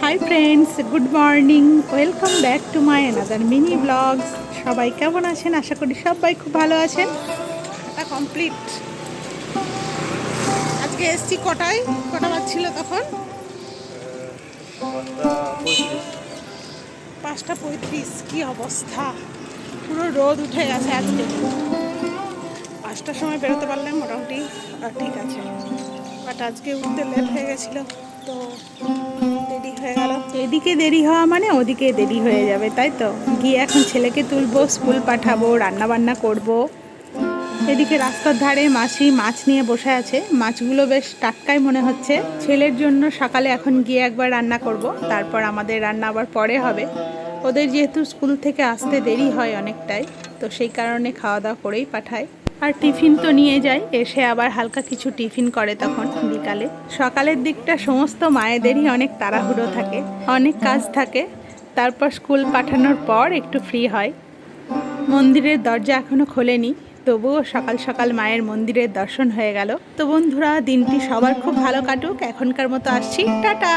High friends, good morning. Welcome back to my another mini blogs. সবাই কেমন আছেন? আশা করি সবাই খুব ভালো আছেন। এটা কমপ্লিট। আজকে এসছি কটা বাজছিল তখন? 5:35। কি অবস্থা, পুরো রোদ উঠে গেছে আজকে। 5টার সময় বেরোতে পারলে মোটামুটি ঠিক আছে, বাট আজকে উঠতে লেট হয়ে গেছিলো, তো দেরি হয়ে গেল। এদিকে দেরি হওয়া মানে ওদিকে দেরি হয়ে যাবে, তাই তো। গিয়ে এখন ছেলেকে তুলবো, স্কুল পাঠাবো, রান্না বান্না করব। এদিকে রাস্তার ধারে মাসি মাছ নিয়ে বসে আছে। মাছগুলো বেশ টাটকাই মনে হচ্ছে। ছেলের জন্য সকালে এখন গিয়ে একবার রান্না করব, তারপর আমাদের রান্না আবার পরে হবে। ওদের যেহেতু স্কুল থেকে আসতে দেরি হয় অনেকটাই, তো সেই কারণে খাওয়া দাওয়া করেই পাঠায়। আর টিফিন তো নিয়ে যায়, এসে আবার হালকা কিছু টিফিন করে তখন বিকালে। সকালের দিকটা সমস্ত মায়েদেরই অনেক তাড়াহুড়ো থাকে, অনেক কাজ থাকে। তারপর স্কুল পাঠানোর পর একটু ফ্রি হয়। মন্দিরের দরজা এখনো খোলেনি, তবুও সকাল সকাল মায়ের মন্দিরের দর্শন হয়ে গেল। তো বন্ধুরা, দিনটি সবার খুব ভালো কাটুক। এখনকার মতো আসছি, টাটা।